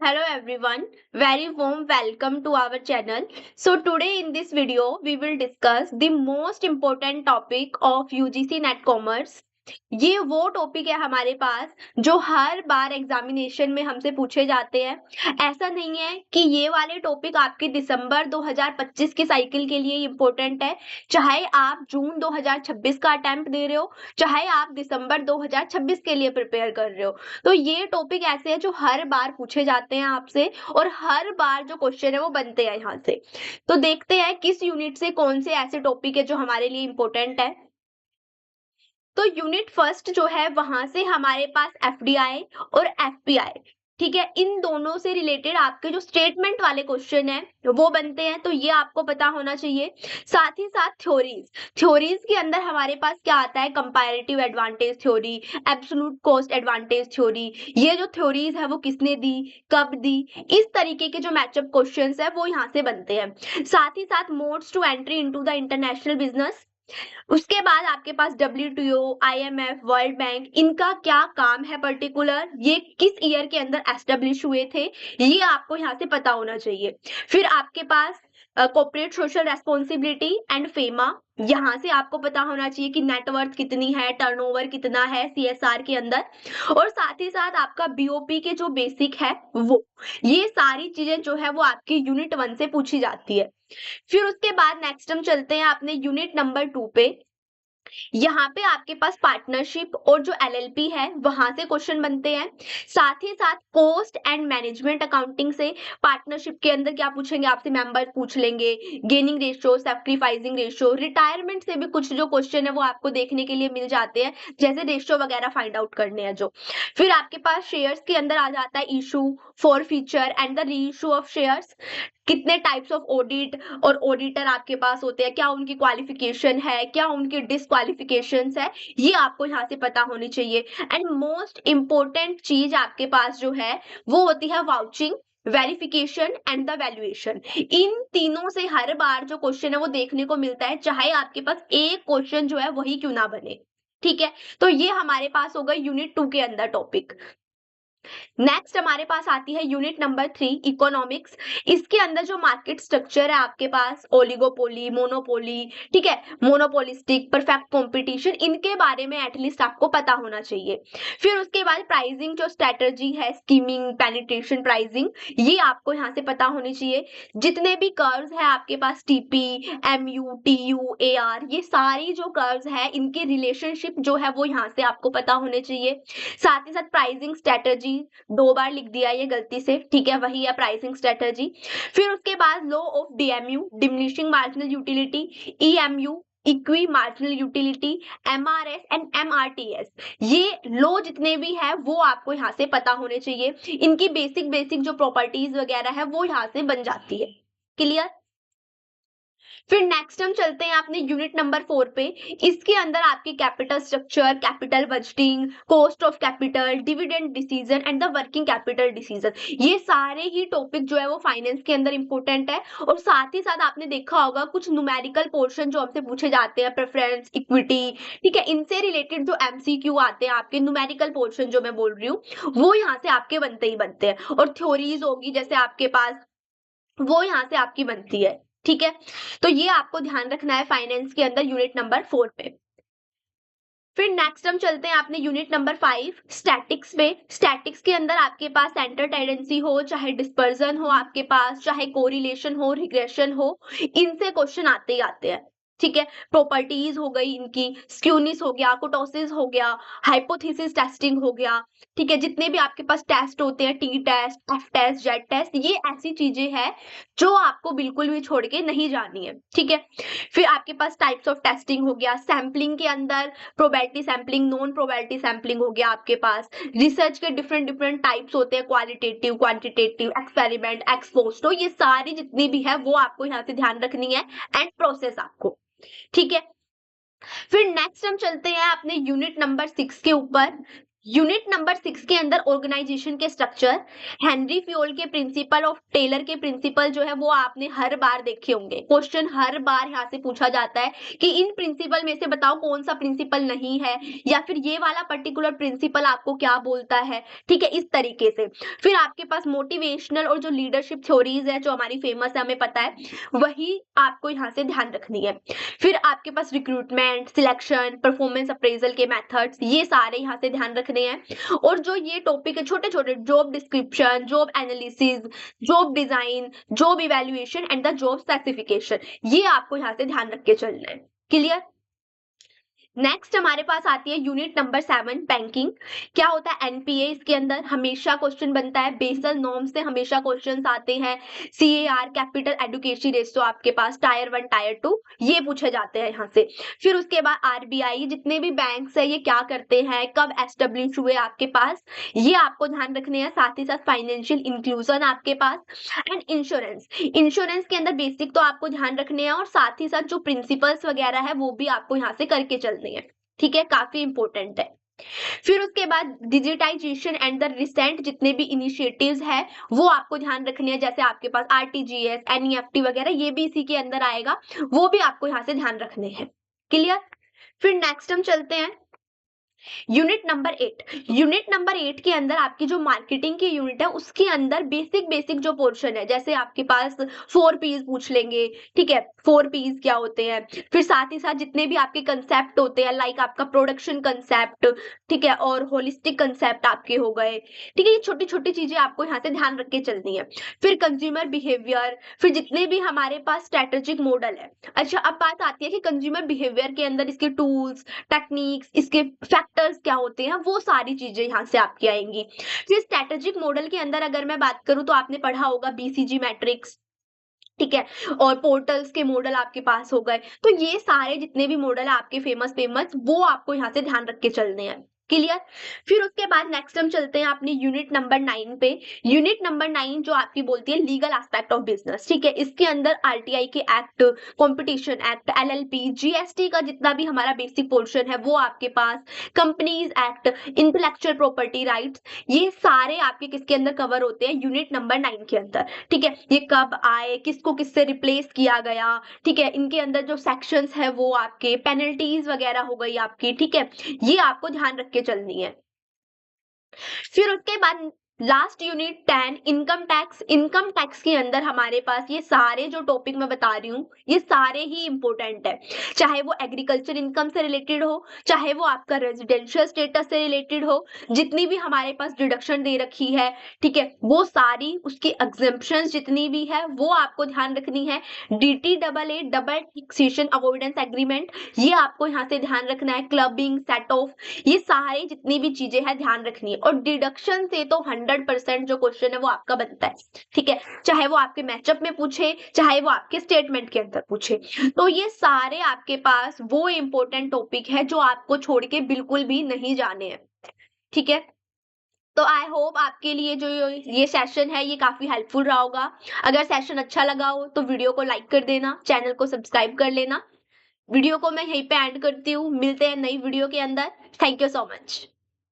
Hello everyone, very warm welcome to our channel. So today in this video we will discuss the most important topic of UGC Net Commerce. ये वो topic है हमारे पास जो हर बार examination में हमसे पूछे जाते हैं। ऐसा नहीं है कि ये वाले टॉपिक आपके दिसंबर 2025 की साइकिल के लिए इम्पोर्टेंट है, चाहे आप जून 2026 का अटेम्प्ट दे रहे हो, चाहे आप दिसंबर 2026 के लिए प्रिपेयर कर रहे हो। तो ये टॉपिक ऐसे है जो हर बार पूछे जाते हैं आपसे और हर बार जो क्वेश्चन है वो बनते हैं यहाँ से। तो देखते हैं किस यूनिट से कौन से ऐसे टॉपिक है जो हमारे लिए इम्पोर्टेंट है। तो यूनिट फर्स्ट जो है वहां से हमारे पास एफडीआई और एफपीआई, ठीक है, इन दोनों से रिलेटेड आपके जो स्टेटमेंट वाले क्वेश्चन है वो बनते हैं, तो ये आपको पता होना चाहिए। साथ ही साथ थ्योरीज के अंदर हमारे पास क्या आता है, comparative advantage theory, absolute cost advantage theory, ये जो थ्योरीज है वो किसने दी, कब दी, इस तरीके के जो मैचअप क्वेश्चंस है वो यहाँ से बनते हैं। साथ ही साथ modes to entry into the international business, उसके बाद आपके पास डब्ल्यूटीओ, आईएमएफ, वर्ल्ड बैंक, इनका क्या काम है पर्टिकुलर, ये किस ईयर के अंदर एस्टेब्लिश हुए थे, ये आपको यहाँ से पता होना चाहिए। फिर आपके पास corporate social responsibility and FEMA, यहाँ से आपको पता होना चाहिए कि नेटवर्थ कितनी है, टर्नओवर कितना है सीएसआर के अंदर, और साथ ही साथ आपका बीओपी के जो बेसिक है वो, ये सारी चीजें जो है वो आपकी यूनिट 1 से पूछी जाती है। फिर उसके बाद नेक्स्ट हम चलते हैं अपने यूनिट नंबर 2 पे। यहाँ पे आपके पास पार्टनरशिप और जो एलएलपी है वहां से क्वेश्चन बनते हैं। साथ ही साथ कॉस्ट एंड मैनेजमेंट अकाउंटिंग से पार्टनरशिप के अंदर क्या पूछेंगे आपसे, मेंबर पूछ लेंगे, gaining ratio, sacrificing ratio, retirement से भी कुछ जो क्वेश्चन है वो आपको देखने के लिए मिल जाते हैं, जैसे रेशियो वगैरह फाइंड आउट करने हैं जो। फिर आपके पास शेयर्स के अंदर आ जाता है issue, for feature and the री इशू ऑफ शेयर्स, कितने टाइप्स ऑफ ऑडिट और ऑडिटर आपके पास होते हैं, क्या उनकी क्वालिफिकेशन है, क्या उनकी डिसक्वालिफिकेशंस है, ये आपको यहाँ से पता होनी चाहिए। एंड मोस्ट इंपॉर्टेंट चीज आपके पास जो है वो होती है vouching, verification and the valuation. इन तीनों से हर बार जो क्वेश्चन है वो देखने को मिलता है, चाहे आपके पास एक क्वेश्चन जो है वही क्यों ना बने, ठीक है। तो ये हमारे पास होगा यूनिट 2 के अंदर टॉपिक। नेक्स्ट हमारे पास आती है यूनिट नंबर 3, इकोनॉमिक्स। इसके अंदर जो मार्केट स्ट्रक्चर है आपके पास, ओलिगोपोली, मोनोपोली, ठीक है, मोनोपोलिस्टिक, परफेक्ट कंपटीशन, इनके बारे में एटलीस्ट आपको पता होना चाहिए। फिर उसके बाद प्राइसिंग जो स्ट्रेटजी है, स्कीमिंग, पेनिट्रेशन प्राइसिंग, ये आपको यहाँ से पता होनी चाहिए। जितने भी कर्व्स है आपके पास, टीपी, एमयू, टीयू, एआर, ये सारी जो कर्व्स है इनके रिलेशनशिप जो है वो यहाँ से आपको पता होने चाहिए। साथ ही साथ प्राइसिंग स्ट्रेटजी 2 बार लिख दिया ये गलती से, ठीक है, वही है प्राइसिंग स्ट्रेटजी। फिर उसके बाद law of DMU, diminishing marginal utility, EMU, equi marginal utility, MRS and MRTS, ये लॉ जितने भी है वो आपको यहाँ से पता होने चाहिए। इनकी बेसिक जो प्रॉपर्टीज वगैरह है वो यहाँ से बन जाती है। क्लियर। फिर नेक्स्ट हम चलते हैं अपने यूनिट नंबर 4 पे। इसके अंदर आपकी capital structure, capital budgeting, cost of capital, dividend decision and the working capital decision, ये सारे ही टॉपिक जो है वो फाइनेंस के अंदर इंपॉर्टेंट है। और साथ ही साथ आपने देखा होगा कुछ न्यूमेरिकल पोर्शन जो हमसे पूछे जाते हैं, प्रेफरेंस, इक्विटी, ठीक है, इनसे रिलेटेड जो एमसीक्यू आते हैं आपके, न्यूमेरिकल पोर्शन जो मैं बोल रही हूँ वो यहाँ से आपके बनते ही बनते हैं। और थ्योरीज होगी जैसे आपके पास, वो यहाँ से आपकी बनती है, ठीक है। तो ये आपको ध्यान रखना है फाइनेंस के अंदर यूनिट नंबर 4 पे। फिर नेक्स्ट हम चलते हैं आपने यूनिट नंबर 5, स्टैटिक्स पे। स्टैटिक्स के अंदर आपके पास सेंटर टेंडेंसी हो, चाहे डिस्पर्जन हो आपके पास, चाहे कोरिलेशन हो, रिग्रेशन हो, इनसे क्वेश्चन आते ही आते हैं, ठीक है। प्रॉपर्टीज हो गई इनकी, स्क्यूनिस हो गया, कुटोसिस हो गया, हाइपोथेसिस टेस्टिंग हो गया, ठीक है। जितने भी आपके पास टेस्ट होते हैं, T test, F test, Z test, ये ऐसी चीजें हैं जो आपको बिल्कुल भी छोड़ के नहीं जानी है, ठीक है। फिर आपके पास टाइप्स ऑफ टेस्टिंग हो गया, सैम्पलिंग के अंदर probability sampling, non probability sampling हो गया आपके पास। रिसर्च के डिफरेंट टाइप्स होते हैं, क्वालिटेटिव, क्वांटिटेटिव, एक्सपेरिमेंट, एक्सपोस्ट, तो ये सारी जितनी भी है वो आपको यहाँ से ध्यान रखनी है, एंड प्रोसेस आपको, ठीक है। फिर नेक्स्ट हम चलते हैं अपने यूनिट नंबर 6 के ऊपर। यूनिट नंबर 6 के अंदर ऑर्गेनाइजेशन के स्ट्रक्चर, हेनरी फ्योल के प्रिंसिपल ऑफ टेलर के प्रिंसिपल जो है वो आपने हर बार देखे होंगे। क्वेश्चन हर बार यहाँ से पूछा जाता है कि इन प्रिंसिपल में से बताओ कौन सा प्रिंसिपल नहीं है, या फिर ये वाला पर्टिकुलर प्रिंसिपल आपको क्या बोलता है, ठीक है, इस तरीके से। फिर आपके पास मोटिवेशनल और जो लीडरशिप थ्योरीज है जो हमारी फेमस है, हमें पता है, वही आपको यहाँ से ध्यान रखनी है। फिर आपके पास रिक्रूटमेंट, सिलेक्शन, परफॉर्मेंस अप्रेजल के मेथड्स, ये सारे यहाँ से ध्यान रखने हैं। और जो ये टॉपिक है छोटे छोटे, job description, job analysis, job design, job evaluation and the job specification, ये आपको यहाँ से ध्यान रख के चलना है। क्लियर? नेक्स्ट हमारे पास आती है यूनिट नंबर 7, बैंकिंग। क्या होता है एनपीए, इसके अंदर हमेशा क्वेश्चन बनता है, बेसल नॉर्म से हमेशा क्वेश्चंस आते हैं, सीएआर, कैपिटल एडुकेशन रेशियो, आपके पास टायर 1 टायर 2, ये पूछे जाते हैं यहाँ से। फिर उसके बाद आरबीआई, जितने भी बैंक्स है ये क्या करते हैं, कब एस्टेब्लिश हुए आपके पास, ये आपको ध्यान रखने हैं। साथ ही साथ फाइनेंशियल इंक्लूजन आपके पास, एंड इंश्योरेंस। इंश्योरेंस के अंदर बेसिक तो आपको ध्यान रखने हैं, और साथ ही साथ जो प्रिंसिपल्स वगैरह है वो भी आपको यहाँ से करके चलने हैं। ठीक है, काफी इंपॉर्टेंट है। फिर उसके बाद डिजिटाइजेशन एंड द रिसेंट जितने भी इनिशिएटिव्स है वो आपको ध्यान रखने हैं, जैसे आपके पास आरटीजीएस, एनईएफटी वगैरह, ये भी इसी के अंदर आएगा, वो भी आपको यहाँ से ध्यान रखने हैं। क्लियर? फिर नेक्स्ट हम चलते हैं यूनिट नंबर 8। यूनिट नंबर 8 के अंदर आपकी जो मार्केटिंग की यूनिट है उसके अंदर बेसिक जो पोर्शन है, जैसे आपके पास 4 पीज पूछ लेंगे, ठीक है, 4 पीज क्या होते हैं। फिर साथ ही साथ जितने भी आपके कंसेप्ट होते हैं, लाइक आपका प्रोडक्शन कंसेप्ट, ठीक है, और होलिस्टिक कंसेप्ट आपके हो गए, ठीक है, ये छोटी छोटी चीजें आपको यहाँ से ध्यान रख के चलनी है। फिर कंज्यूमर बिहेवियर, फिर जितने भी हमारे पास स्ट्रेटेजिक मॉडल है। अच्छा, अब बात आती है कि कंज्यूमर बिहेवियर के अंदर इसके टूल्स, टेक्निक्स, इसके फैक्टर्स क्या होते हैं, वो सारी चीजें यहाँ से आपकी आएंगी। फिर स्ट्रेटेजिक मॉडल के अंदर अगर मैं बात करूं तो आपने पढ़ा होगा बीसीजी मैट्रिक्स, ठीक है, और पोर्टल्स के मॉडल आपके पास हो गए। तो ये सारे जितने भी मॉडल है आपके फेमस वो आपको यहाँ से ध्यान रख के चलने हैं। क्लियर? फिर उसके बाद नेक्स्ट हम चलते हैं अपनी यूनिट नंबर 9 पे। यूनिट नंबर 9 जो आपकी बोलती है लीगल एस्पेक्ट ऑफ बिजनेस, ठीक है, इसके अंदर आरटीआई के act, competition act, LLP, GST का जितना भी हमारा बेसिक पोर्शन है वो आपके पास, companies act, intellectual property rights, ये सारे आपके किसके अंदर कवर होते हैं, यूनिट नंबर 9 के अंदर। ठीक है, ये कब आए, किसको किससे रिप्लेस किया गया, ठीक है, इनके अंदर जो सेक्शंस है वो आपके, पेनल्टीज वगैरह हो गई आपकी, ठीक है, ये आपको ध्यान रख के चलनी है। फिर उसके बाद last unit 10, income tax. Income tax के अंदर हमारे पास ये सारे जो टॉपिक मैं बता रही हूँ ये सारे ही इंपॉर्टेंट है, चाहे वो एग्रीकल्चर इनकम से रिलेटेड हो, चाहे वो आपका रेजिडेंशियल स्टेटस से रिलेटेड हो, जितनी भी हमारे पास डिडक्शन दे रखी है, ठीक है, वो सारी, उसकी एग्जेम्पशंस जितनी भी है वो आपको ध्यान रखनी है। DTAA, double taxation avoidance agreement, ये आपको यहाँ से ध्यान रखना है। क्लबिंग, सेट ऑफ, ये सारे जितनी भी चीजें हैं ध्यान रखनी है। और डिडक्शन से तो 100% जो क्वेश्चन है वो आपका बनता है, ठीक है, चाहे वो आपके मैचअप में पूछे, चाहे वो आपके स्टेटमेंट के अंदर पूछे। तो ये सारे आपके पास वो इंपॉर्टेंट टॉपिक है जो आपको छोड़ के बिल्कुल भी नहीं जाने हैं। ठीक है, तो आई होप आपके लिए जो ये सेशन है ये काफी हेल्पफुल रहा होगा। अगर सेशन अच्छा लगा हो तो वीडियो को लाइक कर देना, चैनल को सब्सक्राइब कर लेना। वीडियो को मैं यहीं पे एंड करती हूँ, मिलते हैं नई वीडियो के अंदर। Thank you so much.